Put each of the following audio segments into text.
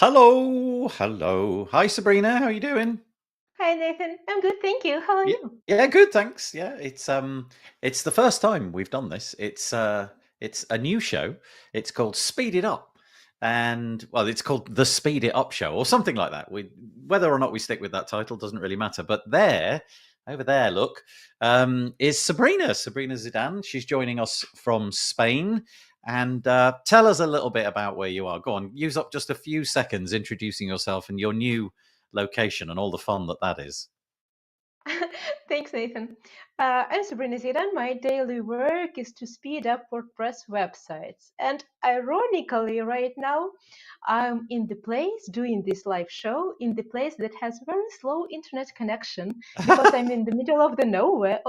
Hello, hello. Hi, Sabrina. How are you doing? Hi Nathan, I'm good, thank you. How are Yeah, you? yeah, good, thanks. Yeah, it's the first time we've done this. It's a new show. It's called Speed It Up, and well, it's called the Speed It Up Show or something like that. Whether or not we stick with that title doesn't really matter. But over there, look, is Sabrina. Sabrina Zidane. She's joining us from Spain. And tell us a little bit about where you are. Go on, use up just a few seconds introducing yourself and your new location and all the fun that is. Thanks, Nathan. I'm Sabrina Zidan. My daily work is to speed up WordPress websites. And ironically, right now, I'm in the place doing this live show in the place that has very slow internet connection because I'm in the middle of nowhere,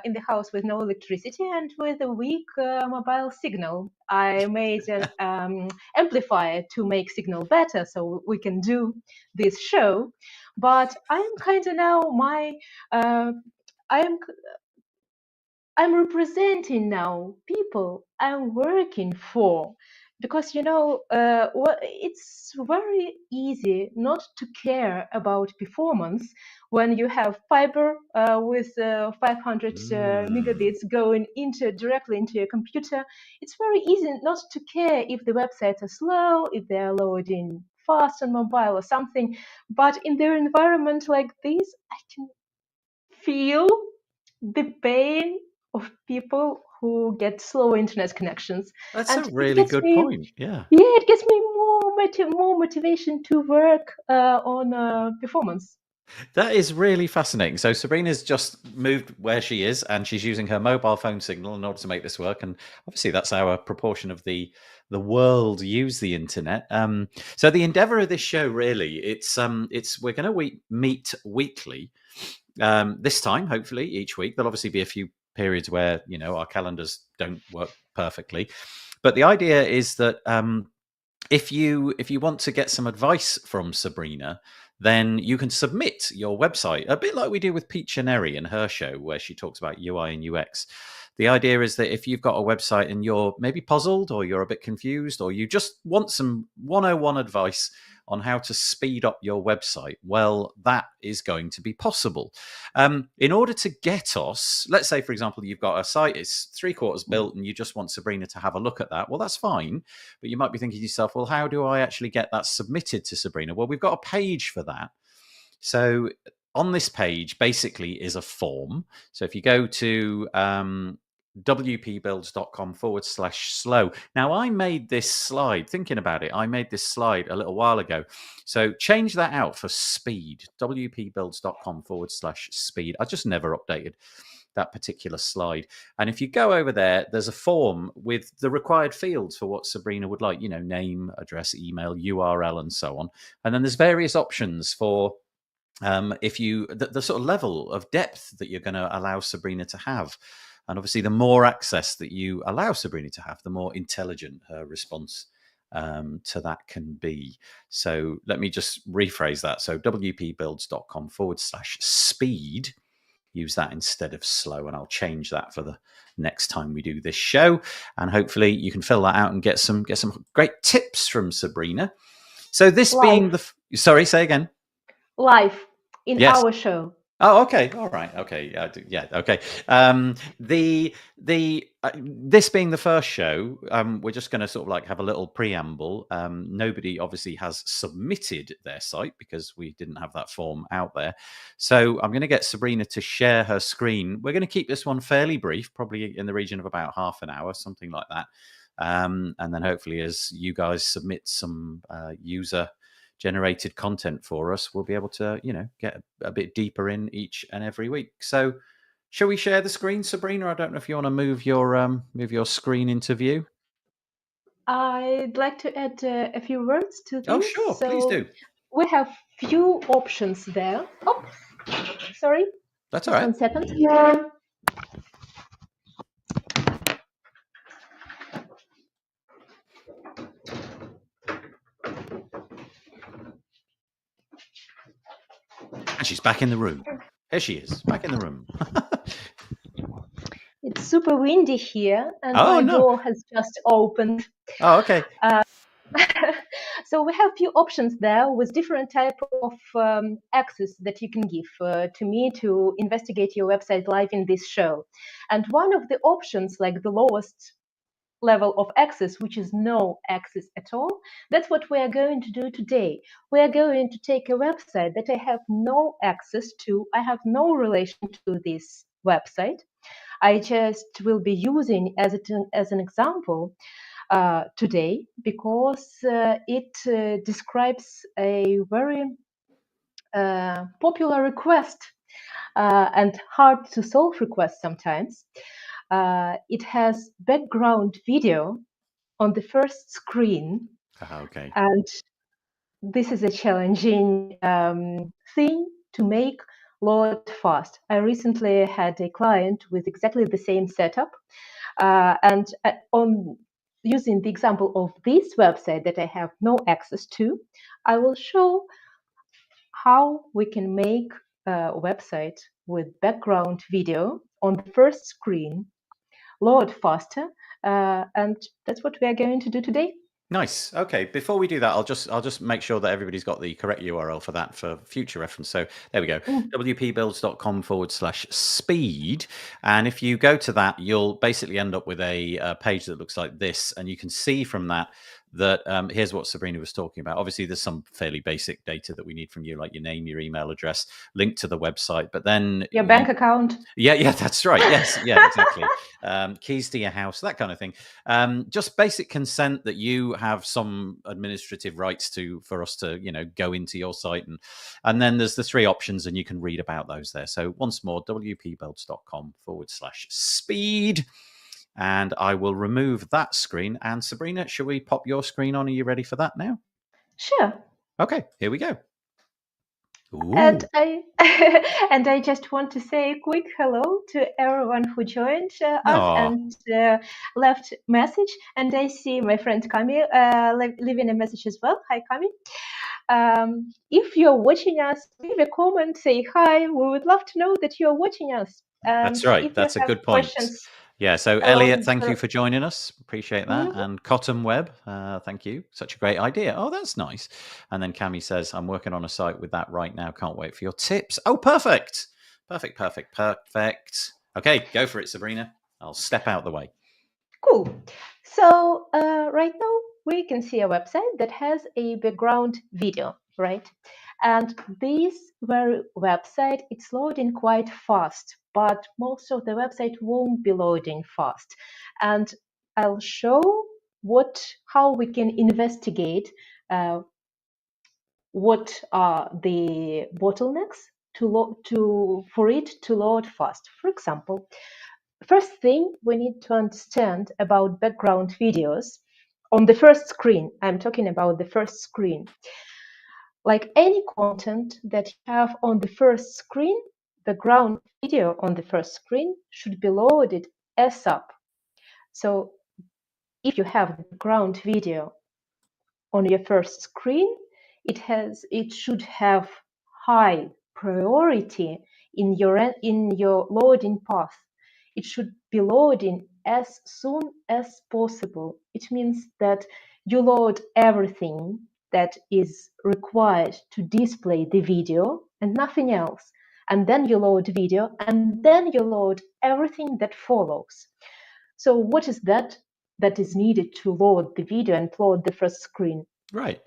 in the house with no electricity and with a weak mobile signal. I made an amplifier to make signal better so we can do this show. But I'm kind of now uh, I'm I'm representing now people I'm working for because it's very easy not to care about performance when you have fiber with 500 Mm. megabits going into directly into your computer. It's very easy not to care if the websites are slow, if they are loading fast on mobile or something. But in their environment like this, I can feel the pain of people who get slow internet connections, That's a and it really gets good me, point. Yeah. yeah, it gets me more motivation to work on performance. That is really fascinating. So Sabrina's just moved where she is and she's using her mobile phone signal in order to make this work. And obviously that's how a proportion of the world use the internet. So the endeavor of this show really, it's we're gonna meet weekly. This time, hopefully, each week. There'll obviously be a few periods where, our calendars don't work perfectly. But the idea is that if you want to get some advice from Sabrina, then you can submit your website a bit like we do with Pete Chaneri in her show, where she talks about UI and UX. The idea is that if you've got a website and you're maybe puzzled or you're a bit confused or you just want some 101 advice on how to speed up your website, well, that is going to be possible. In order to get us, let's say, for example, you've got a site, it's three-quarters built, and you just want Sabrina to have a look at that. Well, that's fine. But you might be thinking to yourself, well, how do I actually get that submitted to Sabrina? Well, we've got a page for that. So on this page basically is a form. So if you go to wpbuilds.com/slow. Now, I made this slide, thinking about it, I made this slide a little while ago. So change that out for speed, wpbuilds.com/speed. I just never updated that particular slide. And if you go over there, there's a form with the required fields for what Sabrina would like, name, address, email, URL, and so on. And then there's various options for if you the sort of level of depth that you're going to allow Sabrina to have. And obviously, the more access that you allow Sabrina to have, the more intelligent her response to that can be. So let me just rephrase that. So wpbuilds.com/speed. Use that instead of slow, and I'll change that for the next time we do this show. And hopefully, you can fill that out and get some great tips from Sabrina. So this being Live, the sorry, say again. live in Yes. our show. Oh, okay. All right. Okay. Yeah. Okay. This being the first show, we're just going to sort of like have a little preamble. Nobody obviously has submitted their site because we didn't have that form out there. So I'm going to get Sabrina to share her screen. We're going to keep this one fairly brief, probably in the region of about half an hour, something like that. And then hopefully, as you guys submit some user generated content for us, we'll be able to, get a bit deeper in each and every week. So, shall we share the screen, Sabrina? I don't know if you want to move your screen into view. I'd like to add a few words to Oh, this. sure, please So do. we have few options there. Oh, sorry, That's all just right. 1 second. And she's back in the room. Here she is, back in the room. It's super windy here, and Oh my no. door has just opened. Oh, okay. So we have few options there with different type of access that you can give to me to investigate your website live in this show. And one of the options, like the lowest level of access, which is no access at all, that's what we are going to do today. We are going to take a website that I have no access to. I have no relation to this website. I just will be using as an example today because it describes a very popular request and hard to solve request sometimes. It has background video on the first screen, Okay. and this is a challenging thing to make load fast. I recently had a client with exactly the same setup, and on using the example of this website that I have no access to, I will show how we can make a website with background video on the first screen load faster, and that's what we are going to do today. Nice. Okay. Before we do that, I'll just make sure that everybody's got the correct URL for that for future reference. So there we go. wpbuilds.com/speed. And if you go to that, you'll basically end up with a page that looks like this. And you can see from that here's what Sabrina was talking about. Obviously, there's some fairly basic data that we need from you, like your name, your email address, link to the website. But then Your bank account. yeah, that's right. Yes, yeah, exactly. Keys to your house, that kind of thing. Just basic consent that you have some administrative rights for us to, go into your site, and then there's the three options, and you can read about those there. So once more, wpbuilds.com/speed, and I will remove that screen. And Sabrina, shall we pop your screen on? Are you ready for that now? Sure. Okay, here we go. Ooh. And I and I just want to say a quick hello to everyone who joined us and left message. And I see my friend Kami leaving a message as well. Hi, Kami. If you're watching us, leave a comment, say hi. We would love to know that you're watching us. And That's right. if That's you a have good point. questions, Yeah. So, Elliot, thank you for joining us. Appreciate that. And Cotton Web, thank you. Such a great idea. Oh, that's nice. And then Cami says, I'm working on a site with that right now. Can't wait for your tips. Oh, perfect. Perfect. Okay, go for it, Sabrina. I'll step out the way. Cool. So right now we can see a website that has a background video, right? And this very website, it's loading quite fast, but most of the website won't be loading fast. And I'll show how we can investigate what are the bottlenecks for it to load fast. For example, first thing we need to understand about background videos on the first screen. I'm talking about the first screen. Like any content that you have on the first screen, background video on the first screen should be loaded ASAP. So if you have the background video on your first screen, it should have high priority in your loading path. It should be loading as soon as possible. It means that you load everything that is required to display the video and nothing else. And then you load video, and then you load everything that follows. So what is that is needed to load the video and load the first screen? Right.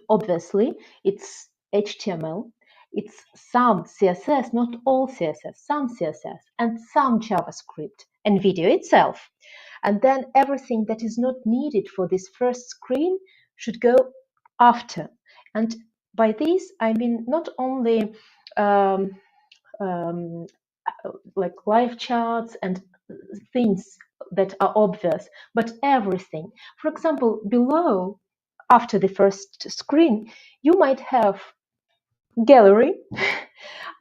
Obviously, it's HTML, it's some CSS, not all CSS, some CSS, and some JavaScript, and video itself. And then everything that is not needed for this first screen should go after. And by this, I mean not only like live charts and things that are obvious, but everything. For example, below, after the first screen, you might have gallery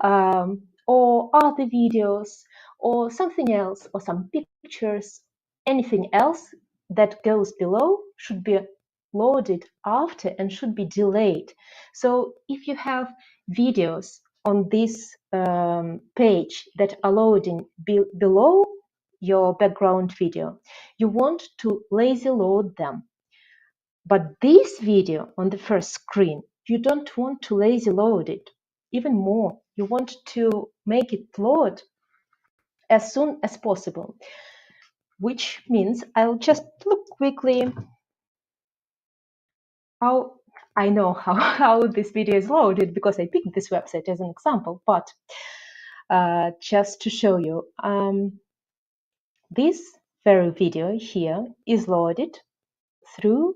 or other videos or something else or some pictures. Anything else that goes below should be loaded after and should be delayed. So if you have videos on this page that are loading below your background video, you want to lazy load them. But this video on the first screen, you don't want to lazy load it. Even more, you want to make it load as soon as possible, which means I'll just look quickly how I know how this video is loaded because I picked this website as an example, but just to show you, this very video here is loaded through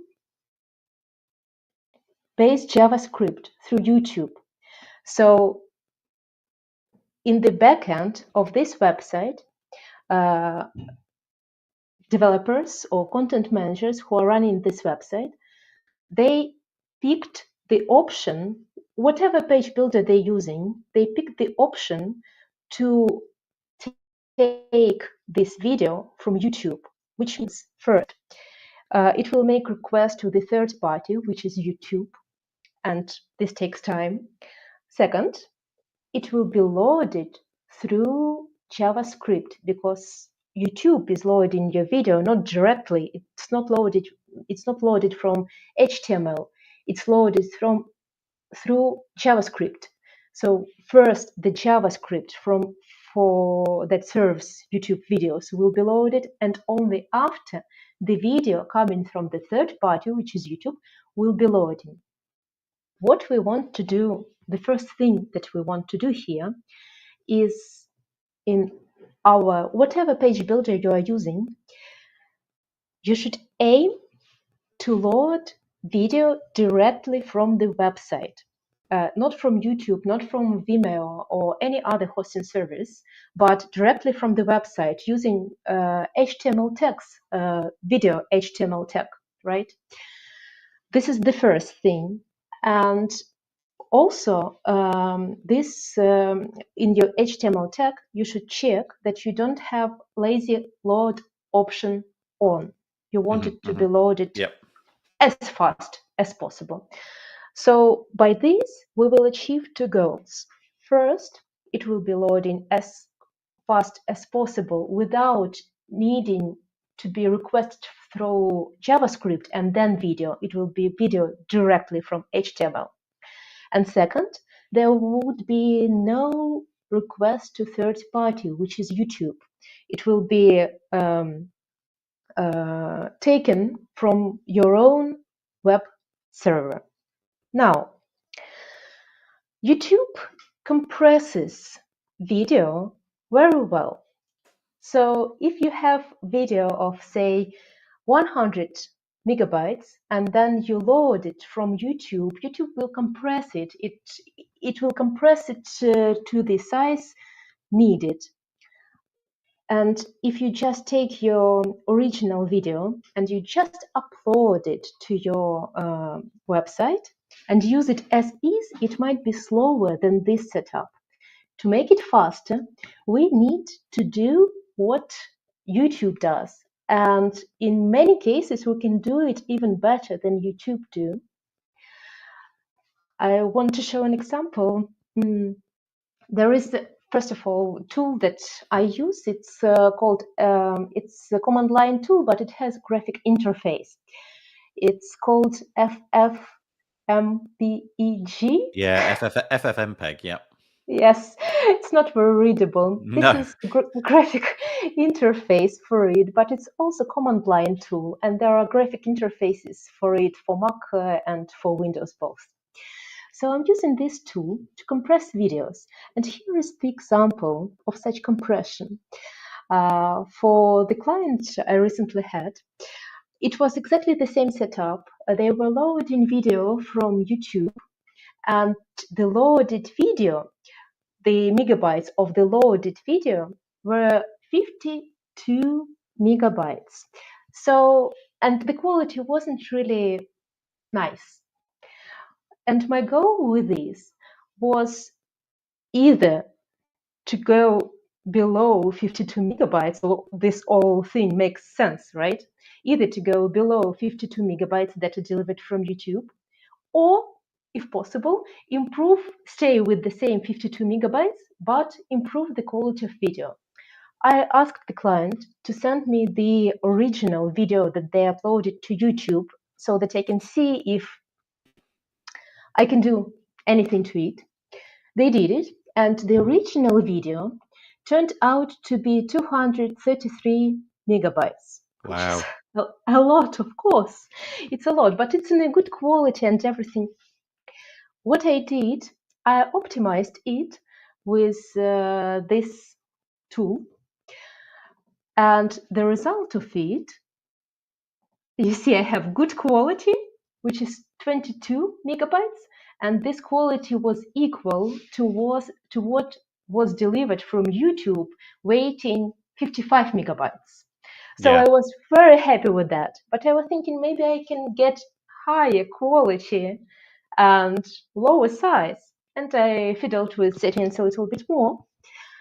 base JavaScript through YouTube. So in the backend of this website, developers or content managers who are running this website, they picked the option, whatever page builder they're using, they picked the option to take this video from YouTube, which means first, it will make request to the third party, which is YouTube, and this takes time. Second, it will be loaded through JavaScript because YouTube is loading your video not directly. It's not loaded from HTML. It's loaded through JavaScript. So first, the JavaScript for that serves YouTube videos will be loaded, and only after the video coming from the third party, which is YouTube, will be loading. What we want to do, the first thing that we want to do here is in our whatever page builder you are using, you should aim to load video directly from the website. Not from YouTube, not from Vimeo or any other hosting service, but directly from the website using HTML tags, video HTML tag, right? This is the first thing. And also, in your HTML tag, you should check that you don't have lazy load option on. You want it to be loaded as fast as possible. So by this, we will achieve two goals. First, it will be loading as fast as possible without needing to be requested through JavaScript and then video. It will be video directly from HTML. And second, there would be no request to third party, which is YouTube. It will be taken from your own web server. Now, YouTube compresses video very well. So if you have video of, say, 100 megabytes and then you load it from YouTube, YouTube will compress it. It will compress it to the size needed. And if you just take your original video and you just upload it to your website and use it as is, it might be slower than this setup. To make it faster, we need to do what YouTube does. And in many cases, we can do it even better than YouTube do. I want to show an example. There is, first of all, a tool that I use. It's called, it's a command line tool, but it has graphic interface. It's called FFmpeg. Yeah, FFmpeg, yeah. Yes, it's not very readable. No. This is graphic interface for it, but it's also command line tool, and there are graphic interfaces for it for Mac and for Windows both. So I'm using this tool to compress videos, and here is the example of such compression. For the client I recently had, it was exactly the same setup. They were loading video from YouTube, and the loaded video, the megabytes of the loaded video were 52 megabytes. So, and the quality wasn't really nice. And my goal with this was either to go below 52 megabytes, so this whole thing makes sense, right? Either to go below 52 megabytes that are delivered from YouTube, or if possible, stay with the same 52 megabytes, but improve the quality of video. I asked the client to send me the original video that they uploaded to YouTube so that I can see if I can do anything to it. They did it, and the original video turned out to be 233 megabytes, which is Wow. a lot, of course. It's a lot, but it's in a good quality and everything. What I did, I optimized it with this tool, and the result of it, you see, I have good quality, which is 22 megabytes, and this quality was equal to what was delivered from YouTube, weighing 55 megabytes. So Yeah. I was very happy with that. But I was thinking maybe I can get higher quality and lower size. And I fiddled with settings a little bit more.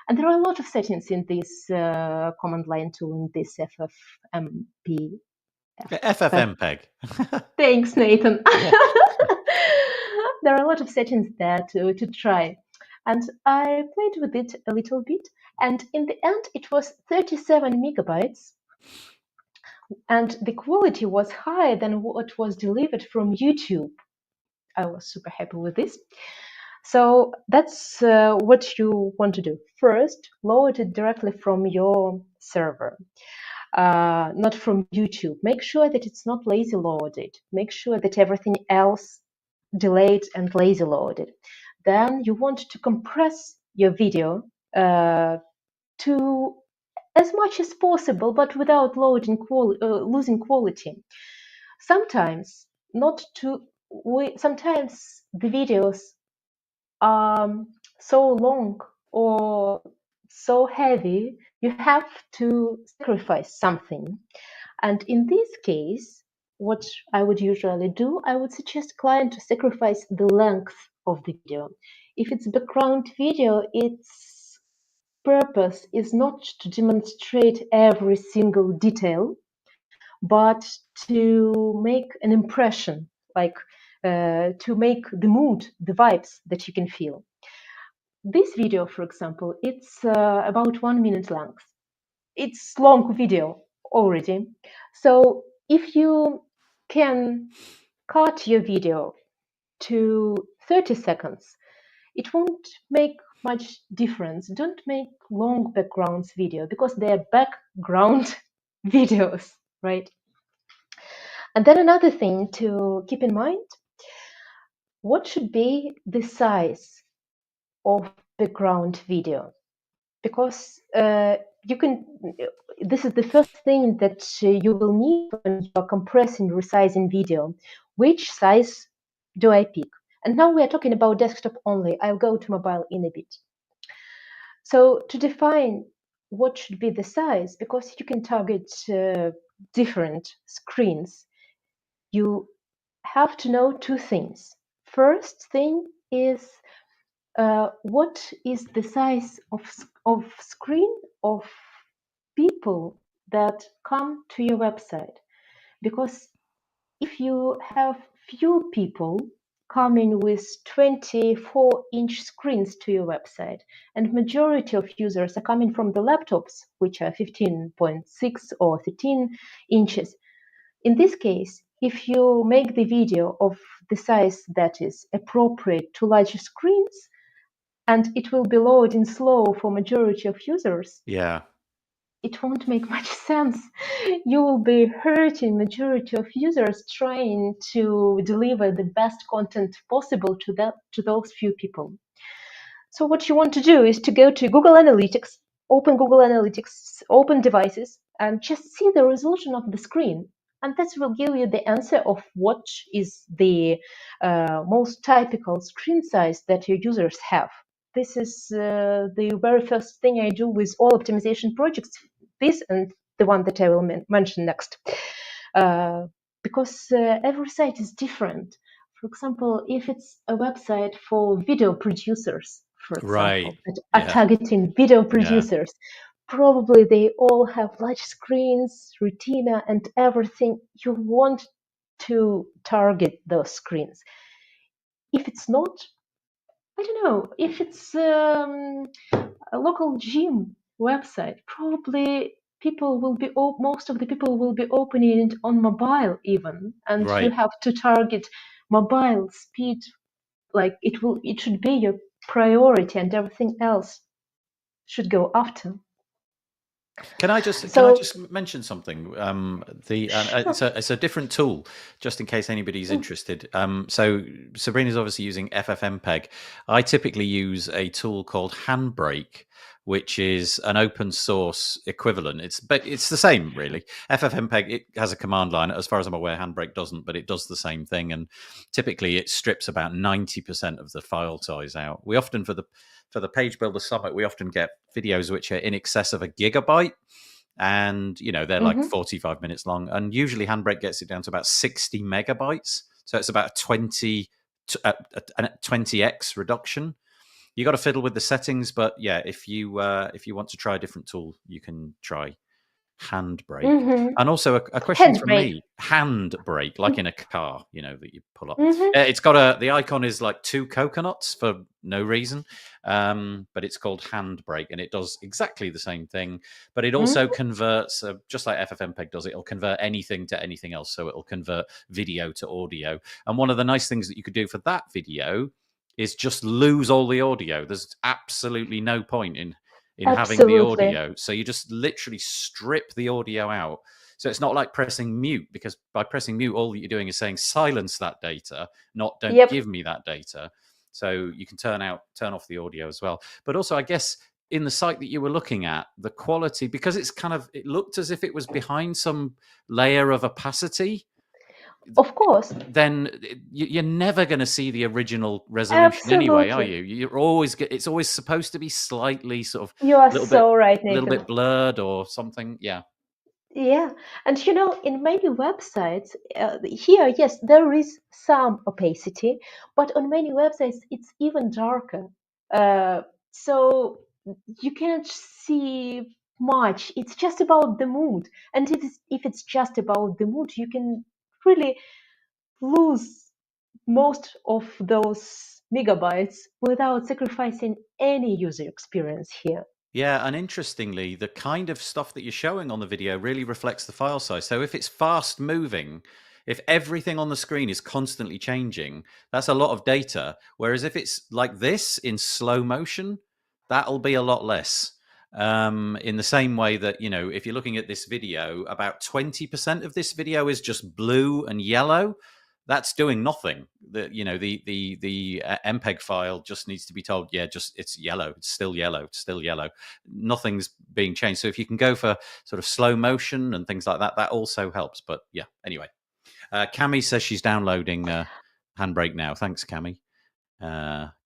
And there are a lot of settings in this command line tool, in this FFmpeg. FFmpeg. Thanks, Nathan. Yeah. There are a lot of settings there to try. And I played with it a little bit. And in the end, it was 37 megabytes. And the quality was higher than what was delivered from YouTube. I was super happy with this. So that's what you want to do. First, load it directly from your server, not from YouTube. Make sure that it's not lazy loaded. Make sure that everything else delayed and lazy loaded. Then you want to compress your video to as much as possible, but without losing quality. Sometimes not to. Sometimes the videos are so long or so heavy, you have to sacrifice something. And in this case, what I would usually do, I would suggest client to sacrifice the length of the video. If it's background video, its purpose is not to demonstrate every single detail, but to make an impression, like to make the mood, the vibes that you can feel. This video, for example, it's about 1 minute length. It's long video already. So if you can cut your video to 30 seconds, it won't make much difference. Don't make long backgrounds video because they're background videos, right? And then another thing to keep in mind, what should be the size of background video? Because you can, this is the first thing that you will need when you are compressing, resizing video. Which size do I pick? And now we are talking about desktop only. I'll go to mobile in a bit. So to define what should be the size, because you can target different screens, you have to know two things. First thing is what is the size of screen of people that come to your website? Because if you have few people coming with 24-inch screens to your website, and majority of users are coming from the laptops, which are 15.6 or 13 inches, in this case, if you make the video of the size that is appropriate to larger screens, and it will be loading slow for majority of users, Yeah. it won't make much sense. You will be hurting majority of users trying to deliver the best content possible to those few people. So what you want to do is to go to Google Analytics, open devices, and just see the resolution of the screen. And that will give you the answer of what is the most typical screen size that your users have. This is the very first thing I do with all optimization projects, this and the one that I will mention next. Because every site is different. For example, if it's a website for video producers, for Right. example, that are Yeah. targeting video Yeah. producers, probably they all have large screens, retina, and everything. You want to target those screens. If it's not, I don't know, if it's a local gym website, probably most of the people will be opening it on mobile even, and you Right. have to target mobile speed. Like it should be your priority, and everything else should go after. Can I So just mention something? sure. It's a different tool, just in case anybody's Mm, interested. So Sabrina's obviously using FFmpeg. I typically use a tool called Handbrake, which is an open source equivalent. It's the same really. FFmpeg, it has a command line. As far as I'm aware, Handbrake doesn't, but it does the same thing. And typically, it strips about 90% of the file size out. We often for the Page Builder Summit, we often get videos which are in excess of a gigabyte, and they're like mhm, 45 minutes long, and usually Handbrake gets it down to about 60 megabytes, so it's about a 20x reduction. You got to fiddle with the settings, but yeah, if you want to try a different tool, you can try Handbrake. mhm. And also a question from Handbrake. me: Handbrake, like in a car, that you pull up. Mhm, It's got the icon is like two coconuts for no reason, but it's called Handbrake, and it does exactly the same thing. But it also mhm. converts, just like FFmpeg does. It'll convert anything to anything else, so it'll convert video to audio. And one of the nice things that you could do for that video is just lose all the audio. There's absolutely no point in having the Absolutely. audio. So you just literally strip the audio out. So it's not like pressing mute, because by pressing mute, all that you're doing is saying silence that data, not don't Yep. give me that data. So you can turn off the audio as well. But also, I guess in the site that you were looking at, the quality, because it looked as if it was behind some layer of opacity, Of course. then you're never going to see the original resolution anyway, are Absolutely. you? It's always supposed to be slightly sort of You are little bit so right, little Nathan. bit blurred or something. Yeah. Yeah, and in many websites, here, yes, there is some opacity, but on many websites, it's even darker. Uh, so you cannot see much. It's just about the mood. And if it's just about the mood, you can really lose most of those megabytes without sacrificing any user experience here. Yeah, and interestingly, the kind of stuff that you're showing on the video really reflects the file size. So if it's fast moving, if everything on the screen is constantly changing, that's a lot of data. Whereas if it's like this in slow motion, that'll be a lot less. In the same way that, if you're looking at this video, about 20% of this video is just blue and yellow. That's doing nothing. The MPEG file just needs to be told, yeah, just it's yellow, it's still yellow, it's still yellow. Nothing's being changed. So if you can go for sort of slow motion and things like that, that also helps. But yeah, anyway, Cami says she's downloading Handbrake now. Thanks, Cami.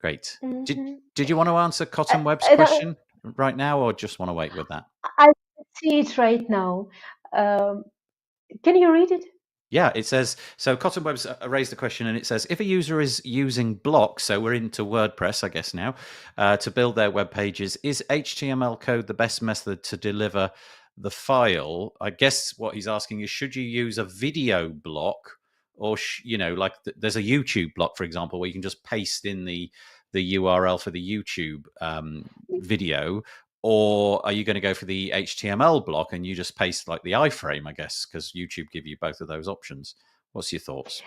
Great. Did Mhm. Did you want to answer I, Cotton Webb's I, don't- question right now, or just want to wait with that? I see it right now. Um, can you read it? Yeah, it says so. Cottonweb's raised the question, and it says if a user is using blocks, so we're into WordPress, I guess now, to build their web pages, is HTML code the best method to deliver the file? I guess what he's asking is, should you use a video block, or like there's a YouTube block, for example, where you can just paste in the URL for the YouTube video, or are you going to go for the HTML block and you just paste like the iframe, I guess, because YouTube give you both of those options? What's your thoughts?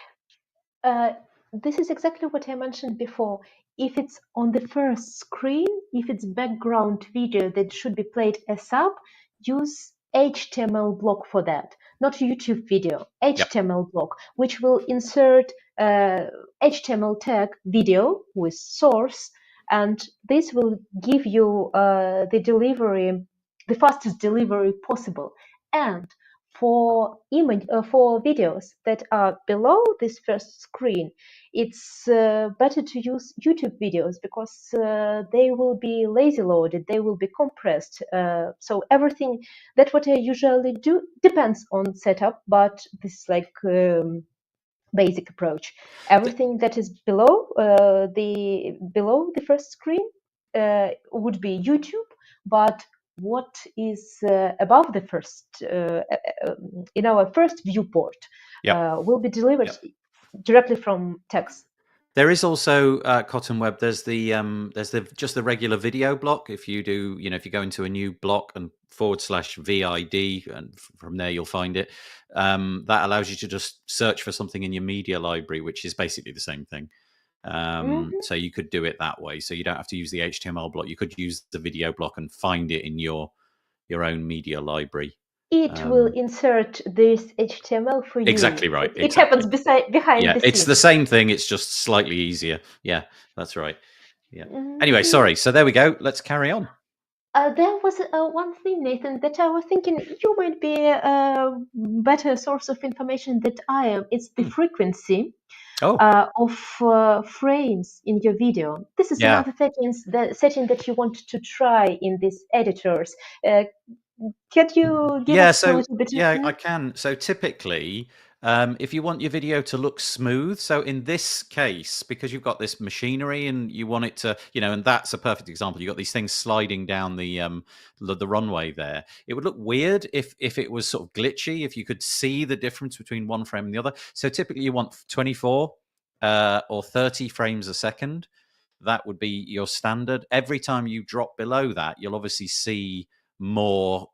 Uh, this is exactly what I mentioned before. If it's on the first screen, if it's background video that should be played as sub, use HTML block for that, not YouTube video. Yep. HTML block, which will insert HTML tag video with source, and this will give you the fastest delivery possible. And for videos that are below this first screen, it's better to use YouTube videos because they will be lazy loaded, they will be compressed. So everything that what I usually do depends on setup, but this is like basic approach. Everything that is below the first screen would be YouTube, but what is above the first in our first viewport Yep. will be delivered directly from text. There is also Cotton Web. There's the just the regular video block. If you do, if you go into a new block and /VID, and from there you'll find it. That allows you to just search for something in your media library, which is basically the same thing. So you could do it that way. So you don't have to use the HTML block. You could use the video block and find it in your own media library. It will insert this HTML for you. Exactly right. It happens behind the it's scenes. the same thing. It's just slightly easier. Yeah, that's right. Yeah. Anyway, sorry. So there we go. Let's carry on. There was one thing, Nathan, that I was thinking you might be a better source of information than I am. It's the frequency of frames in your video. This is another setting that you want to try in these editors. Can you give us a little bit? I can. So typically, if you want your video to look smooth, so in this case, because you've got this machinery and you want it to, and that's a perfect example. You've got these things sliding down the runway there. It would look weird if it was sort of glitchy, if you could see the difference between one frame and the other. So typically you want 24 or 30 frames a second. That would be your standard. Every time you drop below that, you'll obviously see more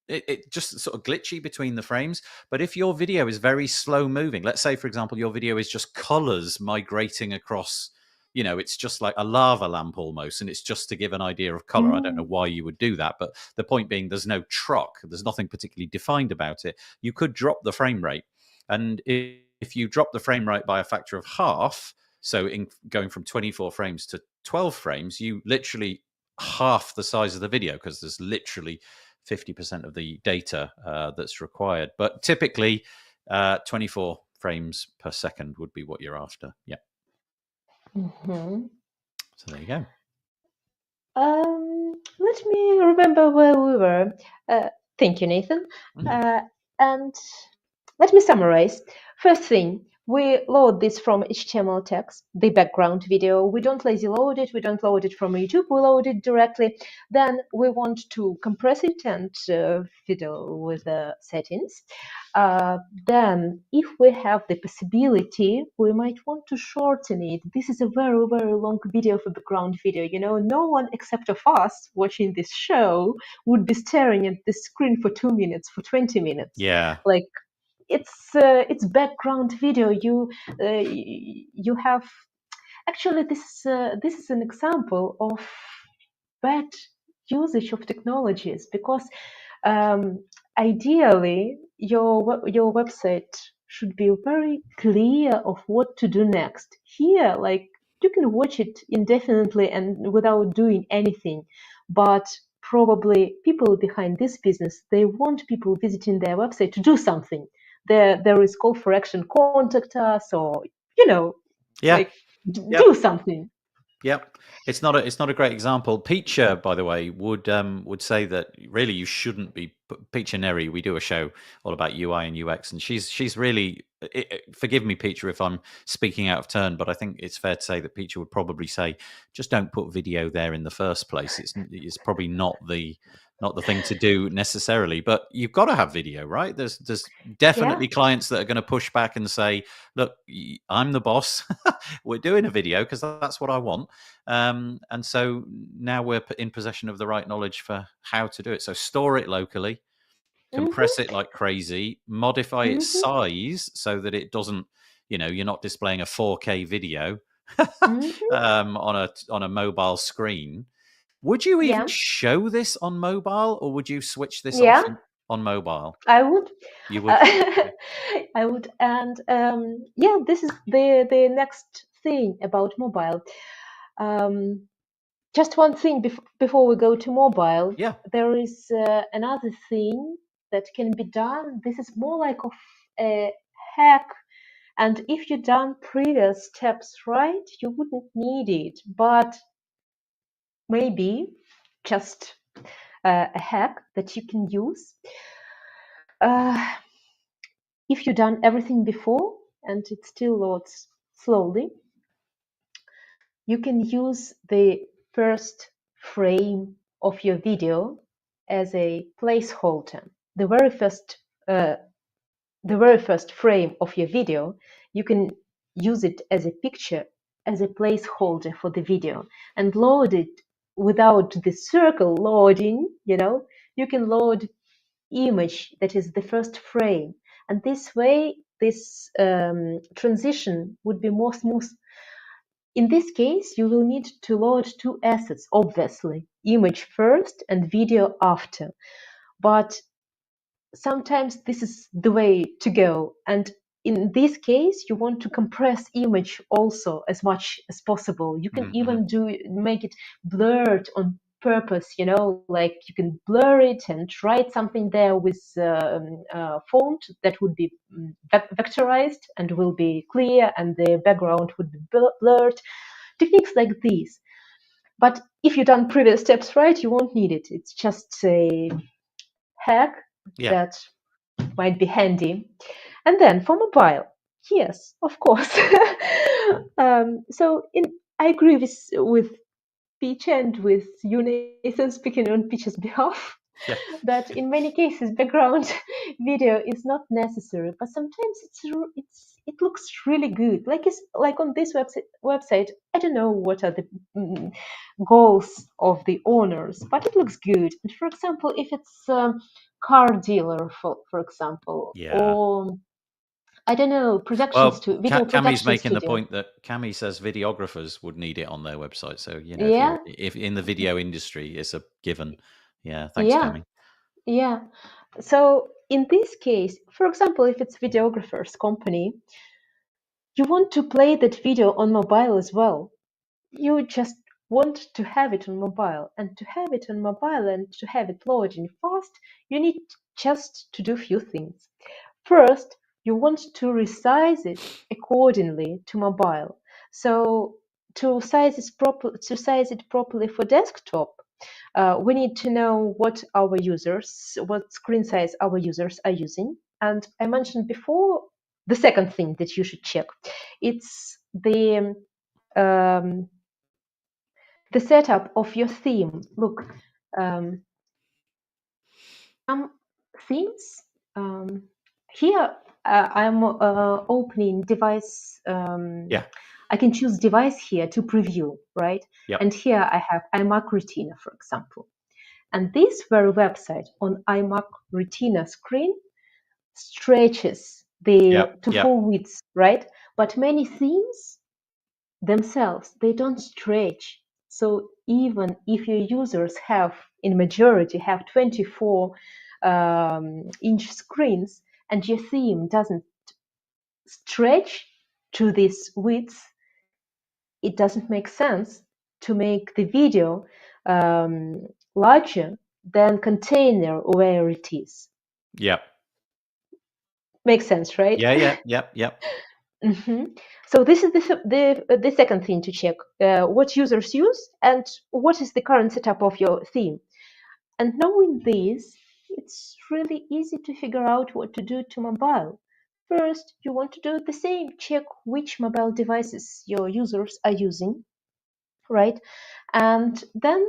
it just sort of glitchy between the frames. But if your video is very slow moving, let's say for example your video is just colors migrating across, it's just like a lava lamp almost, and it's just to give an idea of color. I don't know why you would do that, but the point being there's no truck, there's nothing particularly defined about it. You could drop the frame rate, and if you drop the frame rate by a factor of half, so in going from 24 frames to 12 frames, you literally half the size of the video, because there's literally 50% of the data that's required. But typically 24 frames per second would be what you're after. Yeah. So there you go. Let me remember where we were. Thank you, Nathan. And let me summarize. First thing, we load this from HTML text, the background video. We don't lazy load it. We don't load it from YouTube. We load it directly. Then we want to compress it and fiddle with the settings. Then, if we have the possibility, we might want to shorten it. This is a very, very long video for background video. No one except of us watching this show would be staring at the screen for 2 minutes, for 20 minutes. Yeah. Like, it's background video. You have actually this is an example of bad usage of technologies, because ideally your website should be very clear of what to do next. Here, like, you can watch it indefinitely and without doing anything, but probably people behind this business, they want people visiting their website to do something. There is call for action, contact us, or do something. Yep, it's not a great example. Peacher, by the way, would say that really you shouldn't be. Peacher Neri, we do a show all about UI and UX, and she's really. Forgive me, Peacher, if I'm speaking out of turn, but I think it's fair to say that Peacher would probably say, just don't put video there in the first place. It's probably not the thing to do necessarily, but you've got to have video, right? There's definitely clients that are going to push back and say, look, I'm the boss. We're doing a video because that's what I want. And so now we're in possession of the right knowledge for how to do it. So store it locally, compress it like crazy, modify its size so that it doesn't, you're not displaying a 4K video on a mobile screen. Would you even show this on mobile, or would you switch this off on mobile? I would. You would. I would. And this is the next thing about mobile. Just one thing before we go to mobile. Yeah. There is another thing that can be done. This is more like of a hack. And if you done previous steps right, you wouldn't need it. But maybe just a hack that you can use. If you've done everything before and it still loads slowly, you can use the first frame of your video as a placeholder. The very first frame of your video, you can use it as a picture, as a placeholder for the video, and load it without the circle loading. You can load image that is the first frame, and this way this transition would be more smooth. In this case, you will need to load two assets, obviously, image first and video after. But sometimes this is the way to go. And in this case, you want to compress image also as much as possible. You can even make it blurred on purpose, like you can blur it and write something there with font that would be vectorized and will be clear, and the background would be blurred. Techniques like these. But if you've done previous steps right, you won't need it. It's just a hack that might be handy. And then for mobile, yes, of course. I agree with Peach and with you, Nathan, speaking on Peach's behalf, that in many cases background video is not necessary, but sometimes it looks really good. Like on this website, I don't know what are the goals of the owners, but it looks good. And for example, if it's a car dealer, for example, or I don't know, video Cammy's production making the studio. point that Cammy says videographers would need it on their website. So, Yeah. if in the video industry, it's a given. Yeah. Thanks, Yeah. Cammy. Yeah. So in this case, for example, if it's videographer's company, you want to play that video on mobile as well. You just want to have it on mobile, and to have it on mobile and to have it loading fast, you need just to do a few things. First, you want to resize it accordingly to mobile. So to size it properly for desktop, we need to know what screen size our users are using. And I mentioned before the second thing that you should check. It's the setup of your theme. Look, some themes here. I'm opening device. I can choose device here to preview, right? And here I have iMac Retina, for example. And this very website on iMac Retina screen stretches to full width, right? But many themes themselves, they don't stretch. So even if your users in majority have 24-inch screens, and your theme doesn't stretch to this width, it doesn't make sense to make the video larger than container where it is. Yep. Makes sense, right? Yep. So this is the second thing to check: what users use and what is the current setup of your theme. And knowing this, it's really easy to figure out what to do to mobile. First, you want to do the same. Check which mobile devices your users are using, right? And then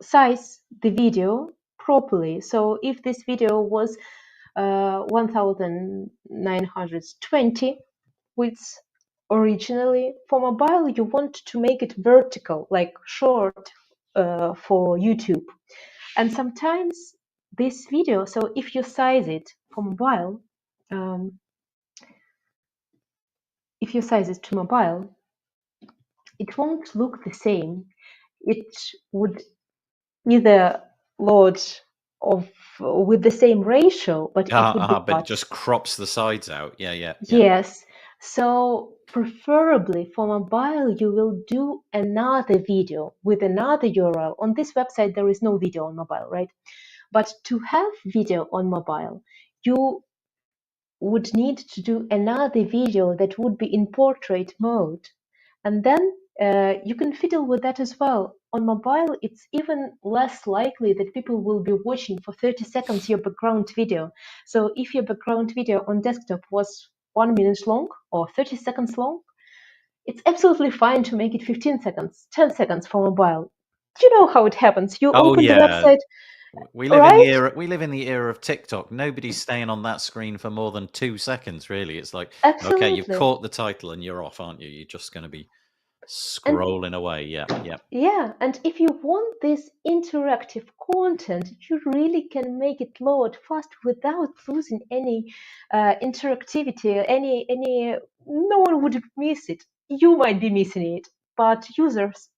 size the video properly. So if this video was 1920 width originally, for mobile you want to make it vertical, like short for YouTube. And sometimes this video, so if you size it for mobile, if you size it to mobile, it won't look the same. It would either load with the same ratio, but it would be But it just crops the sides out. Yeah. Yes. So preferably for mobile, you will do another video with another URL. On this website, there is no video on mobile, right? But to have video on mobile, you would need to do another video that would be in portrait mode. And then you can fiddle with that as well. On mobile, it's even less likely that people will be watching for 30 seconds your background video. So if your background video on desktop was 1 minute long or 30 seconds long, it's absolutely fine to make it 15 seconds, 10 seconds for mobile. You know how it happens. You open the website. We live in the right? era. We live in the era of TikTok. Nobody's staying on that screen for more than 2 seconds. Really, it's like, okay, you've Absolutely. caught the title and you're off, aren't you? You're just going to be And scrolling away. Yeah, yeah, yeah, and if you want this interactive content, you really can make it load fast without losing any interactivity. Any no one would miss it. You might be missing it, but users,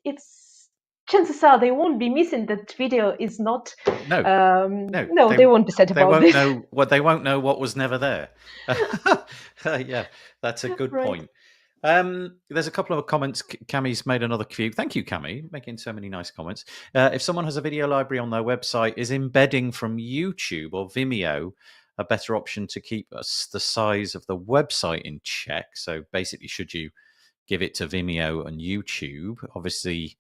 it's chances are they won't be missing that video is not. no, no, No, they won't be sad they about won't this, know what they won't know what was never there. Yeah, that's a good right? point. There's a couple of comments. Cammy's made another few. Thank you, Cammy, making so many nice comments. If someone has a video library on their website, is embedding from YouTube or Vimeo a better option to keep us the size of the website in check? So basically, should you give it to Vimeo and YouTube? Obviously,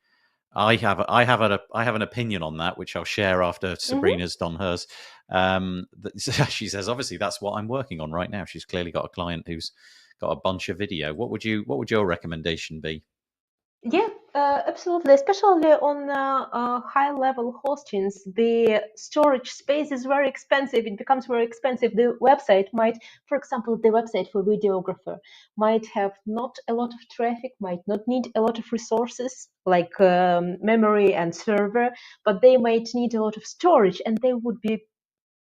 I have an opinion on that, which I'll share after Hmm. Sabrina's done hers. She says, obviously, that's what I'm working on right now. She's clearly got a client who's got a bunch of video. What would your recommendation be? Yeah, absolutely. Especially on high-level hostings, the storage space is very expensive. It becomes very expensive. The website might, for example, the website for videographer might have not a lot of traffic, might not need a lot of resources like memory and server, but they might need a lot of storage, and they would be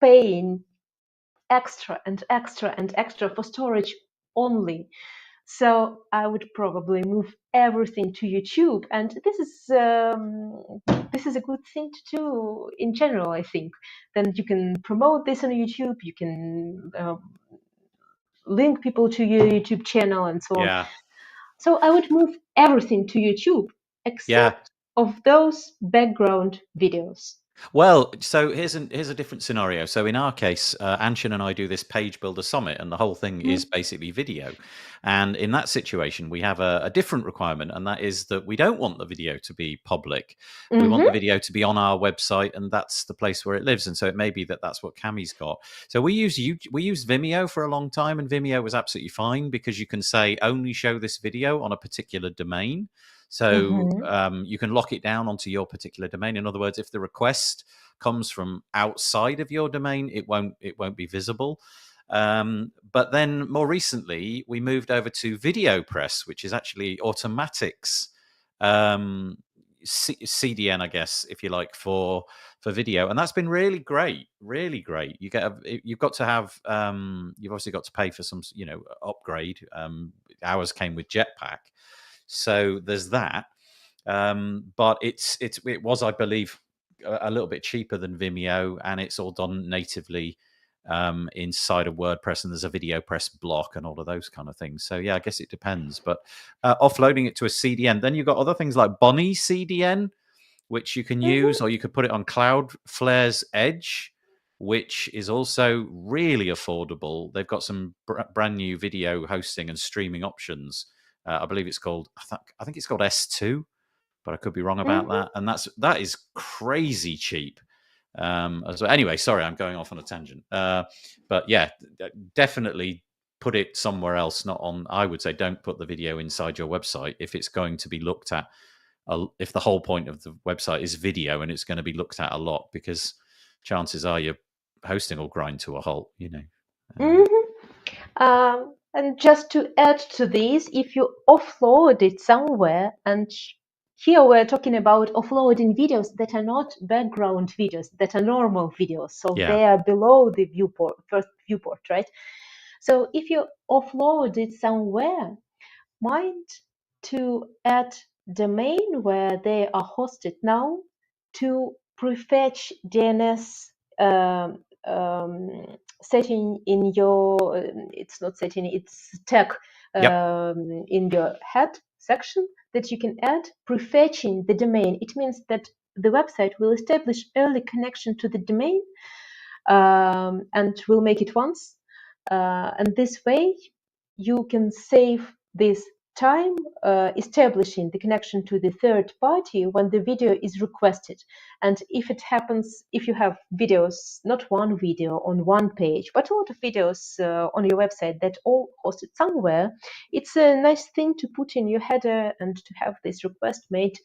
paying extra and extra and extra for storage only. So I would probably move everything to YouTube, and this is a good thing to do in general. I think then you can promote this on YouTube. You can link people to your YouTube channel and so on. Yeah, So I would move everything to YouTube yeah. except of those background videos. Well, so here's a different scenario. So in our case, Anshin and I do this page builder summit, and the whole thing is basically video. And in that situation, we have a different requirement, and that is that we don't want the video to be public. We want the Mm-hmm. video to be on our website, and that's the place where it lives. And so it may be that that's what Cammy's got. So we used Vimeo for a long time, and Vimeo was absolutely fine because you can say only show this video on a particular domain. So Mm-hmm. you can lock it down onto your particular domain. In other words, if the request comes from outside of your domain, it won't be visible. But then more recently, we moved over to VideoPress, which is actually Automatic's CDN, I guess, if you like, for video, and that's been really great, really great. You've got to have you've obviously got to pay for some upgrade. Ours came with Jetpack, so there's that. But it was, I believe, a little bit cheaper than Vimeo, and it's all done natively inside of WordPress, and there's a VideoPress block and all of those kind of things. So yeah, I guess it depends. But offloading it to a CDN, then you've got other things like Bunny CDN, which you can use, Mm-hmm. or you could put it on Cloudflare's Edge, which is also really affordable. They've got some brand new video hosting and streaming options. I believe it's called, I think it's called S2, but I could be wrong about Mm-hmm. that. And that is crazy cheap. As well. Anyway, sorry, I'm going off on a tangent. But yeah, definitely put it somewhere else, not on. I would say don't put the video inside your website if it's going to be looked at. If the whole point of the website is video and it's going to be looked at a lot, because chances are your hosting will grind to a halt. Um, Mm-hmm. And just to add to this, if you offload it somewhere, and here we're talking about offloading videos that are not background videos, that are normal videos, so yeah. they are below the viewport, first viewport, right? So if you offload it somewhere, mind to add domain where they are hosted now to prefetch DNS setting in your, it's not setting, it's tag Yep. in your head section that you can add prefetching the domain. It means that the website will establish early connection to the domain and will make it once. And this way you can save this time establishing the connection to the third party when the video is requested. And if it happens, if you have videos, not one video on one page, but a lot of videos on your website that all hosted somewhere, it's a nice thing to put in your header and to have this request made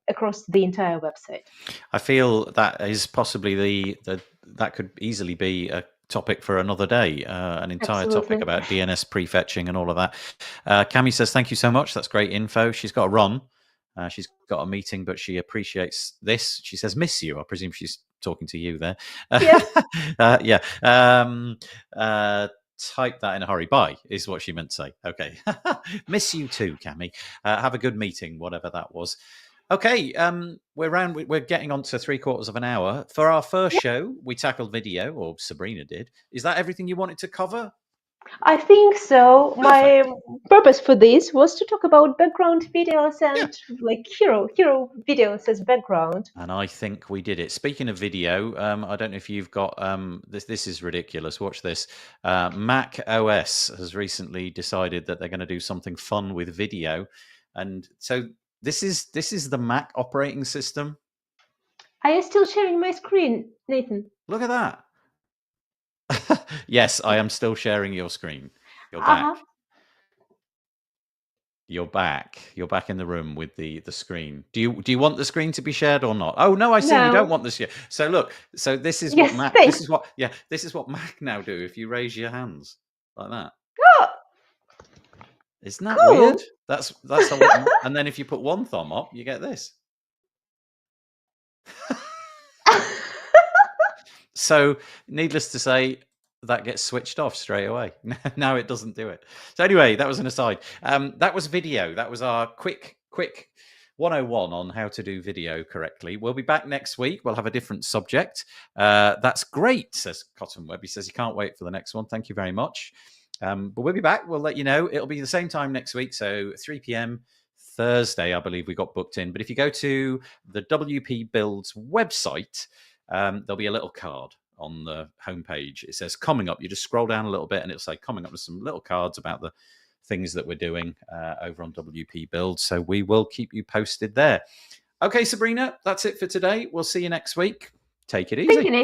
across the entire website. I feel that is possibly that could easily be a topic for another day, an entire Absolutely. topic about DNS prefetching and all of that. Cami says, thank you so much. That's great info. She's got to run. She's got a meeting, but she appreciates this. She says, miss you. I presume she's talking to you there. Yes. Yeah. Type that in a hurry. Bye is what she meant to say. Okay. Miss you too, Cami. Have a good meeting, whatever that was. Okay, we're getting on to 3/4 of an hour. For our first show, we tackled video, or Sabrina did. Is that everything you wanted to cover? I think so. My purpose for this was to talk about background videos and like hero videos as background. And I think we did it. Speaking of video, I don't know if you've got this. This is ridiculous. Watch this. Mac OS has recently decided that they're going to do something fun with video, and so this is the Mac operating system. Are you still sharing my screen, Nathan? Look at that. Yes, I am still sharing your screen. You're back. You're back. You're back in the room with the screen. Do you want the screen to be shared or not? Oh no, I see. You don't want this yet. So look. So this is what Mac. Thanks. This is what Mac now do. If you raise your hands like that. Oh, Isn't that cool. weird? That's and then if you put one thumb up, you get this. So, needless to say, that gets switched off straight away. Now it doesn't do it. So anyway, that was an aside. That was video. That was our quick 101 on how to do video correctly. We'll be back next week. We'll have a different subject. That's great, says Cottonweb. He says he can't wait for the next one. Thank you very much. But we'll be back. We'll let you know. It'll be the same time next week. So 3 p.m. Thursday, I believe we got booked in. But if you go to the WP Builds website, there'll be a little card on the homepage. It says coming up. You just scroll down a little bit and it'll say coming up with some little cards about the things that we're doing over on WP Build. So we will keep you posted there. Okay, Sabrina, that's it for today. We'll see you next week. Take it easy. Thank you, Nathan.